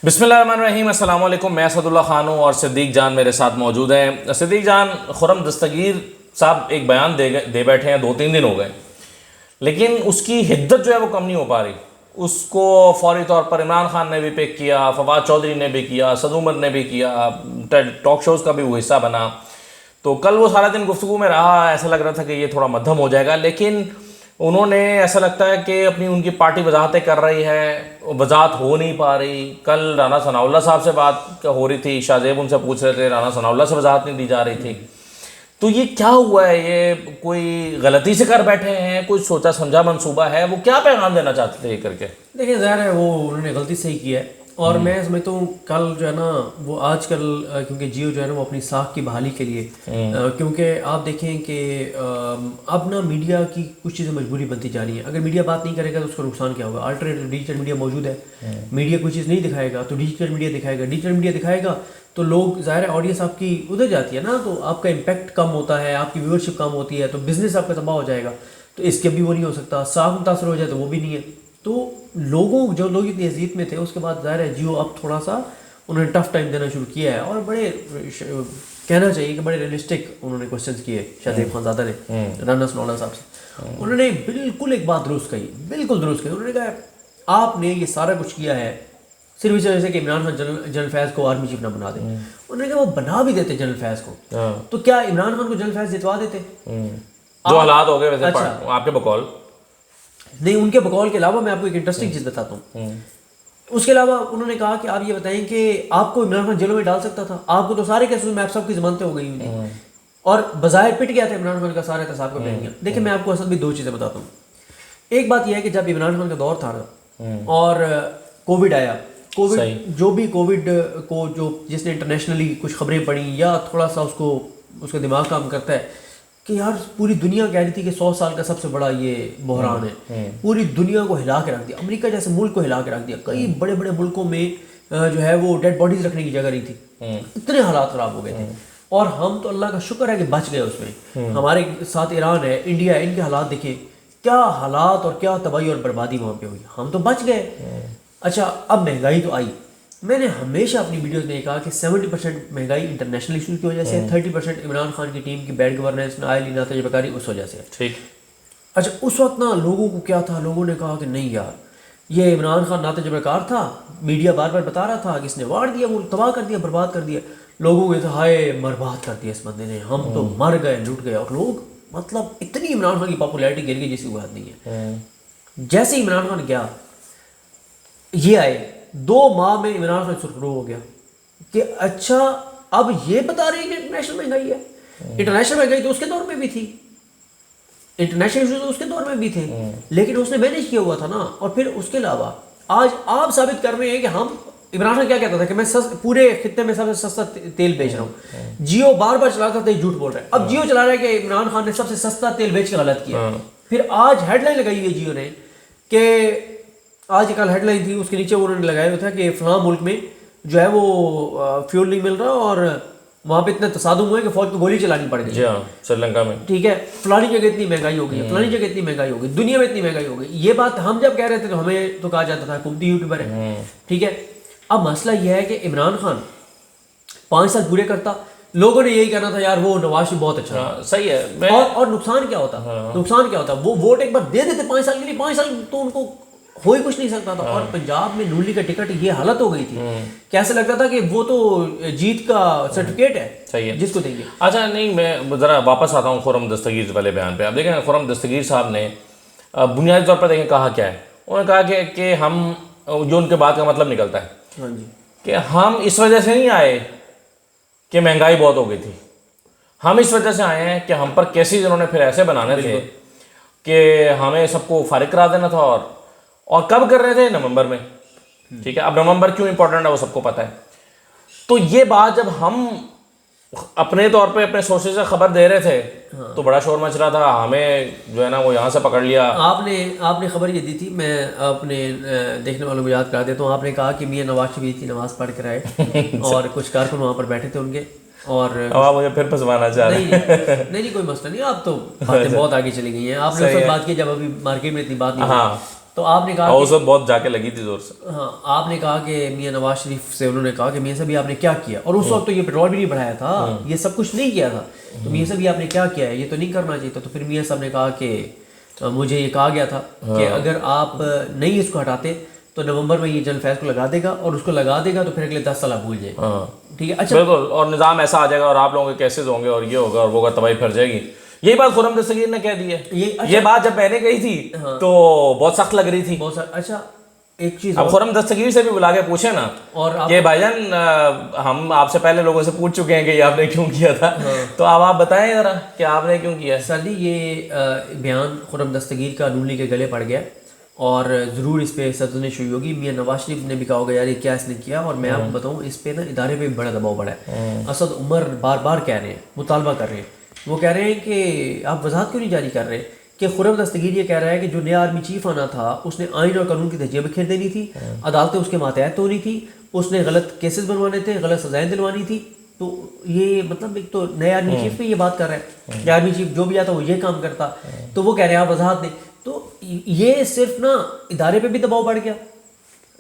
بسم اللہ الرحمن الرحیم. السلام علیکم. میں اسد اللہ خان ہوں اور صدیق جان میرے ساتھ موجود ہیں. صدیق جان, خرم دستگیر صاحب ایک بیان دے بیٹھے ہیں, 2-3 دن ہو گئے, لیکن اس کی حدت جو ہے وہ کم نہیں ہو پا رہی. اس کو فوری طور پر عمران خان نے بھی پک کیا, فواد چودھری نے بھی کیا, سعد عمر نے بھی کیا, ٹاک شوز کا بھی وہ حصہ بنا. تو کل وہ سارا دن گفتگو میں رہا, ایسا لگ رہا تھا کہ یہ تھوڑا مدھم ہو جائے گا, لیکن انہوں نے ایسا لگتا ہے کہ ان کی پارٹی وضاحتیں کر رہی ہے, وضاحت ہو نہیں پا رہی. کل رانا ثناء اللہ صاحب سے بات ہو رہی تھی, شاہ زیب ان سے پوچھ رہے تھے, رانا ثناء اللہ سے وضاحت نہیں دی جا رہی تھی. تو یہ کیا ہوا ہے؟ یہ کوئی غلطی سے کر بیٹھے ہیں, کوئی سوچا سمجھا منصوبہ ہے؟ وہ کیا پیغام دینا چاہتے تھے یہ کر کے؟ دیکھیں ظاہر ہے وہ انہوں نے غلطی سے ہی کیا ہے, اور میں سمجھتا ہوں کل جو ہے نا وہ آج کل کیونکہ جیو جو ہے نا وہ اپنی ساکھ کی بحالی کے لیے, کیونکہ آپ دیکھیں کہ اب نا میڈیا کی کچھ چیزیں مجبوری بنتی جا رہی ہیں. اگر میڈیا بات نہیں کرے گا تو اس کا نقصان کیا ہوگا؟ آلٹرنیٹو ڈیجیٹل میڈیا موجود ہے, میڈیا کوئی چیز نہیں دکھائے گا تو ڈیجیٹل میڈیا دکھائے گا, ڈیجیٹل میڈیا دکھائے گا تو لوگ ظاہر ہے آڈینس آپ کی ادھر جاتی ہے نا, تو آپ کا امپیکٹ کم ہوتا ہے, آپ کی ویورشپ کم ہوتی ہے, تو بزنس آپ کا تباہ ہو جائے گا. تو اس کے بھی وہ نہیں ہو سکتا. ساکھ متاثر ہو جائے تو وہ بھی نہیں ہے. تو جو لوگ اتنی اذیت میں تھے, اس کے بعد ظاہر ہے جیو اب تھوڑا سا انہوں نے ٹف ٹائم دینا شروع کیا ہے, اور بڑے کہنا چاہیے کہ بڑے ریئلسٹک انہوں نے کوشچنس کیے شاہ زیب خان زادہ نے رانا ثناء اللہ صاحب سے. انہوں نے بالکل ایک بات درست کہی, بالکل درست کہی. انہوں نے کہا آپ نے یہ سارا کچھ کیا ہے صرف اس وجہ سے کہ عمران خان جنرل فیض کو آرمی چیف نہ بنا دیں. انہوں نے کہا وہ بنا بھی دیتے جنرل فیض کو, تو کیا عمران خان کو جنرل فیض جتوا دیتے؟ جو حالات ہو گئے ویسے آپ کے بقول نہیں, ان کے بقول کے علاوہ میں آپ کو ایک انٹرسٹنگ چیز بتاتا ہوں. اس کے علاوہ انہوں نے کہا کہ آپ یہ بتائیں کہ آپ کو عمران خان جیلوں میں ڈال سکتا تھا, آپ کو تو سارے کیسز میں آپ سب کی ضمانتیں ہو گئی ہوئی تھی, اور بظاہر پٹ گیا تھا عمران خان کا سارا احتساب کا پلان. دیکھیں میں آپ کو اصل بھی 2 چیزیں بتاتا ہوں. ایک بات یہ ہے کہ جب عمران خان کا دور تھا اور کووڈ آیا, کووڈ جو بھی کووڈ کو جو جس نے انٹرنیشنلی کچھ خبریں پڑھیں یا تھوڑا سا اس کا دماغ کام کرتا ہے کہ یار پوری دنیا کہہ رہی تھی کہ 100 سال کا سب سے بڑا یہ بحران ہے, پوری دنیا کو ہلا کے رکھ دیا, امریکہ جیسے ملک کو ہلا کے رکھ دیا, کئی بڑے بڑے ملکوں میں جو ہے وہ ڈیڈ باڈیز رکھنے کی جگہ نہیں تھی, اتنے حالات خراب ہو گئے تھے. اور ہم تو اللہ کا شکر ہے کہ بچ گئے اس میں. ہمارے ساتھ ایران ہے, انڈیا ہے, ان کے حالات دیکھیں کیا حالات اور کیا تباہی اور بربادی وہاں پہ ہوئی, ہم تو بچ گئے. اچھا اب مہنگائی تو آئی. میں نے ہمیشہ اپنی ویڈیوز میں کہا کہ 70% مہنگائی انٹرنیشنل ایشوز کی وجہ سے, 30% عمران خان کی ٹیم کی بیڈ گورننس, نااہلی, ناتجربہ کاری اس وجہ سے. ٹھیک. اچھا اس وقت نا لوگوں کو کیا تھا, لوگوں نے کہا کہ نہیں یار یہ عمران خان ناتجربہ کار تھا, میڈیا بار بار بتا رہا تھا کہ اس نے وار دیا, وہ تباہ کر دیا, برباد کر دیا. لوگوں کو ہائے برباد کر دیا اس بندے نے, ہم تو مر گئے, لٹ گئے. اور لوگ مطلب اتنی عمران خان کی پاپولیرٹی گر گئی جس کی بات نہیں ہے. جیسے ہی عمران خان گیا, یہ آئے 2 ماہ میں عمران خان سرخرو ہو گیا کہ اچھا اب یہ بتا رہے ہیں کہ انٹرنیشنل مہنگائی ہے. انٹرنیشنل مہنگائی تو اس کے دور میں بھی تھی, انٹرنیشنل ایشوز تو اس کے دور میں بھی تھے, لیکن اس نے مینیج کیا ہوا تھا نا. اور پھر اس کے علاوہ آج آپ ثابت کر رہے ہیں کہ ہم, عمران خان کیا کہتا تھا کہ میں پورے خطے میں سب سے سستا تیل بیچ رہا ہوں, جیو بار بار چلاتا تھا, جھوٹ بول رہا ہے. اب جیو چلا رہا ہے کہ عمران خان نے سب سے سستا تیل بیچ کے غلط کیا. پھر آج ہیڈ لائن لگائی ہے جیو نے کہ آج کل ہیڈ لائن تھی, اس کے نیچے انہوں نے لگایا ہوا تھا کہ فلاں ملک میں جو ہے وہ فیول نہیں مل رہا اور وہاں پہ اتنے تصادم ہوئے کہ فوج کو گولی چلانی پڑ گئی. جی ہاں, سری لنکا میں. ٹھیک ہے, فلانی جگہ اتنی مہنگائی ہو گئی ہے, فلانی جگہ اتنی مہنگائی ہو گئی, دنیا میں اتنی مہنگائی ہو گئی. یہ بات ہم جب کہہ رہے تھے تو ہمیں تو کہا جاتا تھا حکومتی یوٹیوبر ہے. ٹھیک ہے, اب مسئلہ یہ ہے کہ عمران خان 5 سال پورے کرتا, لوگوں نے یہی کہنا تھا یار وہ نواز شریف بہت اچھا, صحیح ہے. اور نقصان کیا ہوتا, نقصان کیا ہوتا, وہ ووٹ ایک بار دے دیتے 5 سال کے لیے, 5 سال تو ان کو ہو ہی کچھ نہیں سکتا تھا. اور پنجاب میں نون لیگ کا ٹکٹ یہ حالت ہو گئی تھی کہ ایسا لگتا تھا کہ وہ تو جیت کا سرٹیفکیٹ ہے, صحیح ہے, جس کو دیں گے. اچھا نہیں, میں ذرا واپس آتا ہوں خرم دستگیر والے بیان پہ. آپ دیکھیں خرم دستگیر صاحب نے بنیادی طور پر دیکھیں کہا کیا ہے. انہوں نے کہا کہ ہم, جو ان کے بات کا مطلب نکلتا ہے کہ ہم اس وجہ سے نہیں آئے کہ مہنگائی بہت ہو گئی تھی, ہم اس وجہ سے آئے ہیں کہ ہم پر کیسز انہوں نے پھر ایسے بنانے تھے کہ ہمیں سب کو فارغ کرا دینا تھا. اور کب کر رہے تھے؟ نومبر میں. ٹھیک ہے, اب نومبر کیوں امپورٹنٹ ہے وہ سب کو پتہ ہے. تو یہ بات جب ہم اپنے طور پہ اپنے سورسز سے خبر دے رہے تھے تو بڑا شور مچ رہا تھا, ہمیں جو ہے نا وہ یہاں سے پکڑ لیا. آپ نے خبر یہ دی تھی, میں اپنے دیکھنے والوں کو یاد کرا دیتا ہوں. آپ نے کہا کہ میاں نواز شریف کی نماز پڑھ کر آئے اور کچھ کارکن وہاں پر بیٹھے تھے ان کے, اور آپ مجھے پھر پھنسوانا چاہ رہے ہیں. نہیں کوئی مسئلہ نہیں, آپ تو باتیں بہت آگے چلی گئی ہیں. آپ نے اس وقت بات کی جب ابھی مارکیٹ میں اتنی بات نہیں. تو آپ نے کہا اور اس وقت بہت جا کے لگی تھی زور سے. ہاں آپ نے کہا کہ میاں نواز شریف سے انہوں نے کہا کہ میاں صاحب یہ آپ نے کیا کیا, اور اس وقت تو یہ پیٹرول بھی نہیں بڑھایا تھا, یہ سب کچھ نہیں کیا تھا, تو میاں صاحب یہ آپ نے کیا کیا ہے, یہ تو نہیں کرنا چاہیے تھا. تو پھر میاں صاحب نے کہا کہ مجھے یہ کہا گیا تھا کہ اگر آپ نہیں اس کو ہٹاتے تو نومبر میں یہ جنرل فیض کو لگا دے گا, اور اس کو لگا دے گا تو پھر اگلے 10 سال بھول جائے. ٹھیک ہے, اچھا بالکل, اور نظام ایسا آ جائے گا اور آپ لوگوں کے کیسز ہوں گے اور یہ ہوگا اور وہ ہوگا, تباہی پھر جائے گی. یہی بات خرم دستگیر نے کہہ دی ہے. یہ بات جب میں نے کہی تھی تو بہت سخت لگ رہی تھی. بہت سارا. اچھا ایک چیز اب خرم دستگیر سے بھی بلا کے پوچھیں نا اور کہ بھائی جان ہم آپ سے پہلے لوگوں سے پوچھ چکے ہیں کہ یہ آپ نے کیوں کیا تھا, تو اب آپ بتائیں ذرا کہ آپ نے کیوں کیا. سر جی یہ بیان خرم دستگیر کا نون لیگ کے گلے پڑ گیا, اور ضرور اس پہ سرزنش ہوئی ہوگی. میاں نواز شریف نے بھی کہا ہوگا یار یہ کیا اس نے کیا, اور میں آپ کو بتاؤں اس پہ نا ادارے پہ بھی بڑا دباؤ پڑا ہے. اسد عمر بار بار کہہ رہے ہیں, مطالبہ کر رہے ہیں, وہ کہہ رہے ہیں کہ آپ وضاحت کیوں نہیں جاری کر رہے کہ خرم دستگیر یہ کہہ رہا ہے کہ جو نیا آرمی چیف آنا تھا اس نے آئین اور قانون کی دھجیاں بکھیر دینی تھی, عدالتیں اس کے ماتحت ہونی تھی, اس نے غلط کیسز بنوانے تھے, غلط سزائیں دلوانی تھی. تو یہ مطلب ایک تو نئے آرمی چیف پہ یہ بات کر رہا ہے کہ آرمی چیف جو بھی آتا وہ یہ کام کرتا, تو وہ کہہ رہے ہیں آپ وضاحت دیں. تو یہ صرف نا ادارے پہ بھی دباؤ پڑ گیا,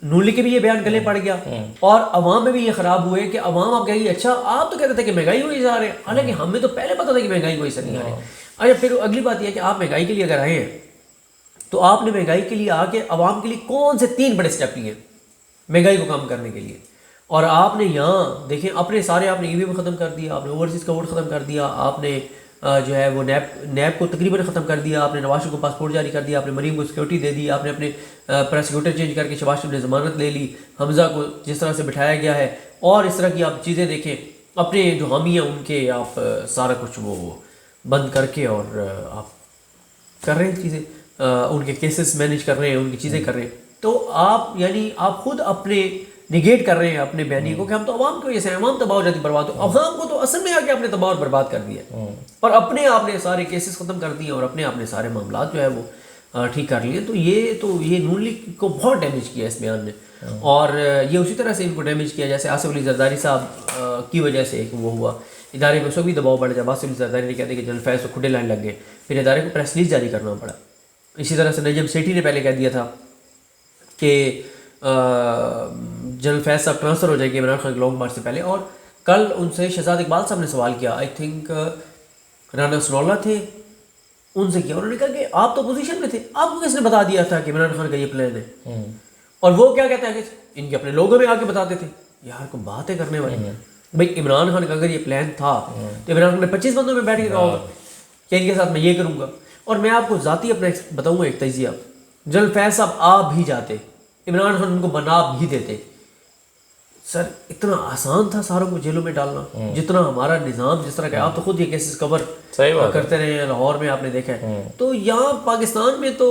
نون لیگ کے بھی یہ بیان گلے پڑ گیا, اور عوام میں بھی یہ خراب ہوئے کہ عوام آپ کہیں گے اچھا آپ تو کہتے تھے کہ مہنگائی ہوئی جا رہے ہیں, حالانکہ ہمیں تو پہلے پتا تھا کہ مہنگائی کوئی سے نہیں آ رہی. اچھا پھر اگلی بات یہ ہے کہ آپ مہنگائی کے لیے اگر آئے ہیں تو آپ نے مہنگائی کے لیے آ کے عوام کے لیے کون سے 3 بڑے اسٹیپ لیے مہنگائی کو کم کرنے کے لیے, اور آپ نے یہاں دیکھیں اپنے سارے آپ نے EVM ختم کر دیا, آپ نے اوورسیز کا ووٹ ختم کر دیا, آپ نے جو ہے وہ نیب کو تقریباً ختم کر دیا, آپ نے نواز شریف کو پاسپورٹ جاری کر دیا, آپ نے مریم کو سیکورٹی دے دی, آپ نے اپنے پروسیکیوٹر چینج کر کے شہباز شریف نے ضمانت لے لی, حمزہ کو جس طرح سے بٹھایا گیا ہے, اور اس طرح کی آپ چیزیں دیکھیں. اپنے جو حامی ہیں ان کے آپ سارا کچھ وہ بند کر کے اور آپ کر رہے ہیں چیزیں, ان کے کیسز مینیج کر رہے ہیں, ان کی چیزیں کر رہے ہیں. تو آپ یعنی آپ خود اپنے نگیٹ کر رہے ہیں اپنے بیانی کو کہ ہم تو عوام کی وجہ سے, عوام تباہ ہو جاتی برباد ہو. عوام کو تو اصل میں آ کے آپ نے تباہ اور برباد کر دیا, اور اپنے آپ نے سارے کیسز ختم کر دیے, اور اپنے آپ نے سارے معاملات جو ہے وہ ٹھیک کر لیے. تو یہ نون لیگ کو بہت ڈیمیج کیا اس بیان نے, اور یہ اسی طرح سے ان کو ڈیمیج کیا جیسے آصف علی زرداری صاحب کی وجہ سے وہ ہوا. ادارے میں اس کو بھی دباؤ بڑھ جب آصف علی زرداری نے کہتے کہ جنرل فیض کو کھڈے لائن لگ گئے, پھر ادارے کو پریس ریلیز جاری کرنا پڑا. اسی طرح سے نجم سیٹھی نے پہلے کہہ دیا تھا کہ جنرل فیض صاحب ٹرانسفر ہو جائے گے عمران خان کے لانگ مارچ سے پہلے. اور کل ان سے شہزاد اقبال صاحب نے سوال کیا, آئی تھنک رانا سنولا تھے, ان سے کیا, انہوں نے کہا کہ آپ تو اپوزیشن میں تھے, آپ کو کس نے بتا دیا تھا کہ عمران خان کا یہ پلان ہے. اور وہ کیا کہتے ہیں کہ ان کے اپنے لوگوں میں آ کے بتاتے تھے. یار کو باتیں کرنے والی بھائی, عمران خان کا اگر یہ پلان تھا تو عمران خان نے 25 بندوں میں بیٹھ کے کہا ہوگا کہ ان کے ساتھ میں یہ کروں گا. اور میں آپ کو ذاتی اپنا بتاؤں گا ایک تجزیہ, جنرل فیض صاحب آپ بھی جاتے, عمران خان ان کو بنا بھی دیتے. سر اتنا آسان تھا ساروں کو جیلوں میں ڈالنا, جتنا ہمارا نظام جس طرح کہ آپ تو خود یہ کیسز کور کرتے رہے ہیں, لاہور میں آپ نے دیکھا ہے. تو یہاں پاکستان میں تو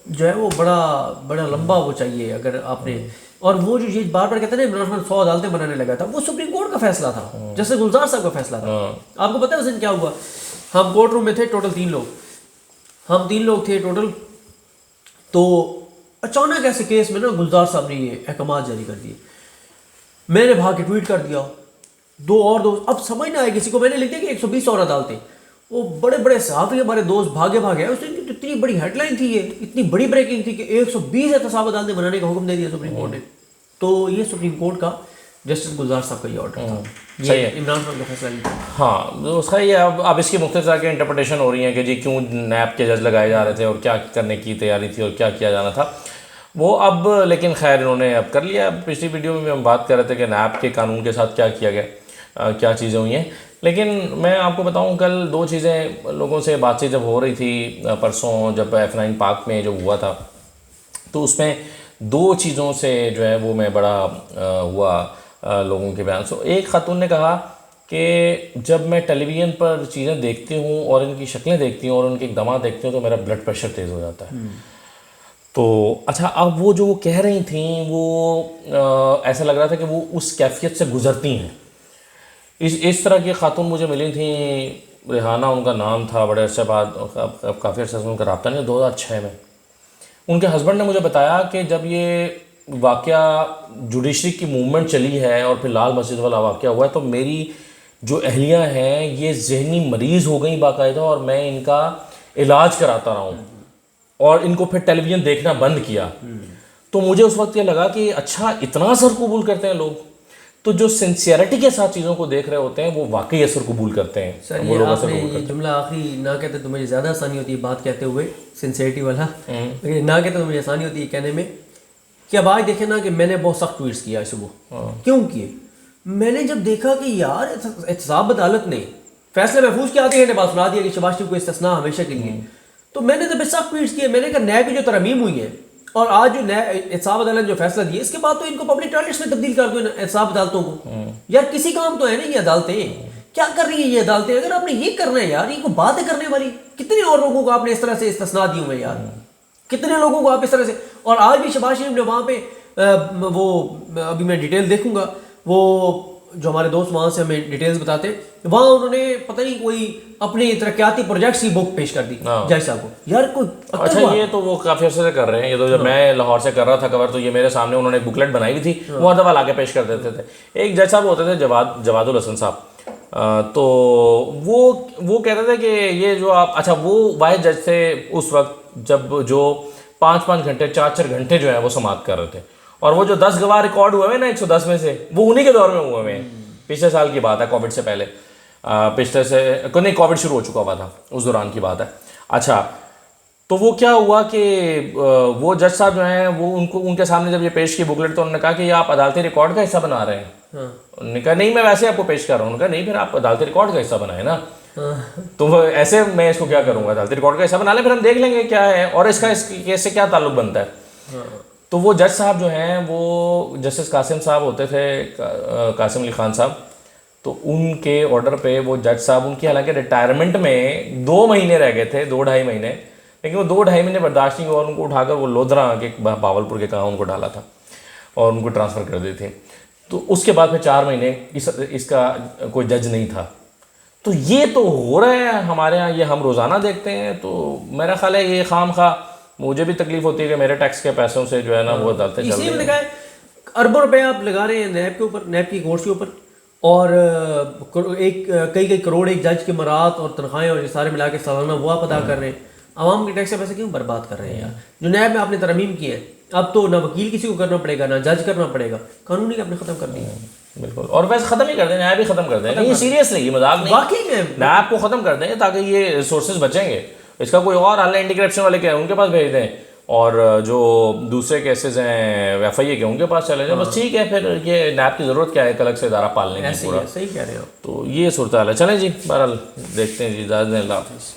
جو ہے وہ بڑا لمبا وہ چاہیے اگر آپ نے. اور وہ جو یہ بار بار کہتے ہیں نا عمران خان 100 عدالتیں بنانے لگا تھا, وہ سپریم کورٹ کا فیصلہ تھا, جیسے گلزار صاحب کا فیصلہ تھا. آپ کو پتہ ہے اس دن کیا ہوا, ہم کورٹ روم میں تھے ٹوٹل 3 لوگ, ہم 3 لوگ تھے ٹوٹل. تو اچانک ایسے کیس میں نا گلزار صاحب نے یہ احکامات جاری کر دیے. میں نے بھاگ کے ٹویٹ کر دیا, 2 اور دوست, اب سمجھ نہ آئے کسی کو, میں نے لکھ دیا کہ 120 اور عدالتیں. وہ بڑے بڑے صحافی ہمارے دوست بھاگے اس نے اتنی بڑی ہیڈ لائن تھی, یہ اتنی بڑی بریکنگ تھی کہ 120 احتساب عدالتیں بنانے کا حکم دے دیا سپریم کورٹ نے. تو یہ سپریم کورٹ کا جسٹس گلزار صاحب کا یہ آرڈر تھا, یہ عمران خان کا فیصلہ نہیں تھا. ہاں اس کا یہ اب اس کی مختلف طرح کی انٹرپریٹیشن ہو رہی ہیں کہ جی کیوں نیب کے جج لگائے جا رہے تھے اور کیا کرنے کی تیاری تھی اور کیا کیا جانا تھا وہ. اب لیکن خیر انہوں نے اب کر لیا. پچھلی ویڈیو میں بھی ہم بات کر رہے تھے کہ نیب کے قانون کے ساتھ کیا کیا گیا, کیا چیزیں ہوئی ہیں. لیکن میں آپ کو بتاؤں کل 2 چیزیں لوگوں سے بات چیت جب ہو رہی تھی پرسوں جب F9 پارک میں جو ہوا تھا, تو اس میں 2 چیزوں سے جو ہے وہ میں بڑا ہوا لوگوں کے بیان سے. ایک خاتون نے کہا کہ جب میں ٹیلی ویژن پر چیزیں دیکھتی ہوں اور ان کی شکلیں دیکھتی ہوں اور ان کے اقدامات دیکھتی ہوں تو میرا بلڈ پریشر تیز ہو جاتا ہے. تو اچھا اب وہ جو کہہ رہی تھیں وہ ایسا لگ رہا تھا کہ وہ اس کیفیت سے گزرتی ہیں. اس طرح کی خاتون مجھے ملی تھیں, ریحانہ ان کا نام تھا, بڑے عرصے بعد, کافی عرصے سے ان کا رابطہ نہیں, 2006 میں. ان کے ہسبینڈ نے مجھے بتایا کہ جب یہ واقعہ جوڈیشری کی موومنٹ چلی ہے اور پھر لال مسجد والا واقعہ ہوا ہے تو میری جو اہلیہ ہیں یہ ذہنی مریض ہو گئیں باقاعدہ, اور میں ان کا علاج کراتا رہا ہوں. اور ان کو پھر ٹیلی ویژن دیکھنا بند کیا. تو مجھے اس وقت یہ لگا کہ اچھا اتنا اثر قبول کرتے ہیں لوگ, تو جو سنسیئرٹی کے ساتھ چیزوں کو دیکھ رہے ہوتے ہیں وہ واقعی اثر قبول کرتے ہیں. سر یہ آپ نے یہ جملہ آخری نہ کہتے تو مجھے زیادہ آسانی ہوتی ہے بات کہتے ہوئے, سنسیئرٹی والا, لیکن نہ کہتے تو مجھے آسانی ہوتی ہے کہنے میں کہ اب آج دیکھیں نا کہ میں نے بہت سخت ٹویٹس کیا صبح. کیوں کیے؟ میں نے جب دیکھا کہ یار احتساب عدالت نے فیصلہ محفوظ کے آدھے گھنٹے بعد سنا دیا کہ شہباز شریف کو استثناء ہمیشہ کے لیے, تو میں نے جب سخت ٹویٹس کیے, میں نے کہا نیب کی جو ترمیم ہوئی ہے اور آج جو احتساب عدالت جو فیصلہ دیا, اس کے بعد تو ان کو پبلک ٹوائلٹس میں تبدیل کر دو احتساب عدالتوں کو. یار کسی کام تو ہے نا یہ عدالتیں, کیا کر رہی ہیں یہ عدالتیں؟ اگر آپ نے یہ کرنا ہے یار, یہ کو باتیں کرنے والی, کتنے اور لوگوں کو آپ نے اس طرح سے استثناء دی ہوئے یار, کتنے لوگوں کو آپ اس طرح سے. اور آج بھی شہباز شریف نے وہاں پہ وہ ابھی میں ڈیٹیل دیکھوں گا, وہ جو ہمارے دوست وہاں سے ہمیں ڈیٹیلز بتاتے, وہاں انہوں نے پتہ نہیں کوئی اپنی ترقیاتی پروجیکٹس کی بک پیش کر دی جج صاحب کو. یار کوئی اچھا یہ تو وہ کافی عرصے سے کر رہے ہیں. یہ تو جب میں لاہور سے کر رہا تھا کور, تو یہ میرے سامنے انہوں نے ایک بکلیٹ بنائی ہوئی تھی, وہ ہر دفعہ لا کے پیش کر دیتے تھے. ایک جج صاحب ہوتے تھے جواد الحسن صاحب, تو وہ کہتے تھے کہ یہ جو آپ, اچھا وہ واحد جج تھے اس وقت جب جو 5 گھنٹے 4 گھنٹے جو ہے وہ سماعت کر رہے تھے, اور وہ جو 10 گواہ ریکارڈ ہوئے ہیں نا 110 میں سے, وہ انہی کے دور میں ہوئے ہیں. پچھلے سال کی بات ہے, کووڈ سے پہلے, پچھلے سے نہیں کووڈ شروع ہو چکا ہوا تھا اس دوران کی بات ہے. اچھا تو وہ کیا ہوا کہ وہ جج صاحب جو ہیں وہ ان کے سامنے جب یہ پیش کی بکلیٹ, تو انہوں نے کہا کہ یہ آپ عدالتی ریکارڈ کا حصہ بنا رہے ہیں. انہوں نے کہا نہیں میں ویسے آپ کو پیش کر رہا ہوں. انہوں نے کہا نہیں پھر آپ عدالتی ریکارڈ کا حصہ بنائیں نا. تو ایسے میں اس کو کیا کروں گا, عدالتی ریکارڈ کا حصہ بنا لیں, پھر ہم دیکھ لیں گے کیا ہے اور اس کا اس کیس سے کیا تعلق بنتا ہے. تو وہ جج صاحب جو ہیں وہ جسٹس قاسم صاحب ہوتے تھے, قاسم علی خان صاحب, تو ان کے آرڈر پہ وہ جج صاحب, ان کی حالانکہ ریٹائرمنٹ میں 2 مہینے رہ گئے تھے, 2-2.5 مہینے, لیکن وہ 2-2.5 مہینے برداشت نہیں ہوا, اور ان کو اٹھا کر وہ لودھرا کے باولپور کے کہاں ان کو ڈالا تھا اور ان کو ٹرانسفر کر دی تھی. تو اس کے بعد پھر 4 مہینے اس کا کوئی جج نہیں تھا. تو یہ تو ہو رہا ہے ہمارے ہاں, یہ ہم روزانہ دیکھتے ہیں. تو میرا خیال ہے یہ خام خواہ مجھے بھی تکلیف ہوتی ہے کہ میرے ٹیکس کے پیسوں سے جو ہے نا وہ عدالتیں چل رہی ہیں. اسی میں دیکھا ہے اربوں روپے آپ لگا رہے ہیں نیب کے اوپر, نیب کی کورس کے اوپر, اور کئی کروڑ ایک جج کے مراد اور تنخواہیں اور یہ سارے ملا کے سالانہ وہ آپ ادا کر رہے ہیں. عوام کے ٹیکس کے پیسے کیوں برباد کر رہے ہیں یار؟ جو نیب میں آپ نے ترمیم کی ہے, اب تو نہ وکیل کسی کو کرنا پڑے گا نہ جج کرنا پڑے گا, قانون ہی آپ نے ختم کر دیا. بالکل, اور ویسے ختم ہی کر دیں, نیب بھی ختم کر دیں. یہ سیریسلی یہ مذاق نہیں, واقعی میں نیب کو ختم کر دیں تاکہ یہ ریسورسز بچیں گے. اس کا کوئی اور حل ہے, اینٹی کرپشن والے کیا ان کے پاس بھیج دیں, اور جو دوسرے کیسز ہیں ایف آئی اے کے ان کے پاس چلے جائیں, بس ٹھیک ہے. پھر یہ نیب کی ضرورت کیا ہے ایک الگ سے ادارہ پالنے کی؟ پورا صحیح کہہ رہے ہو. تو یہ صورتحال ہے. چلیں جی, بہرحال دیکھتے ہیں جی, اجازت دیں, اللہ حافظ.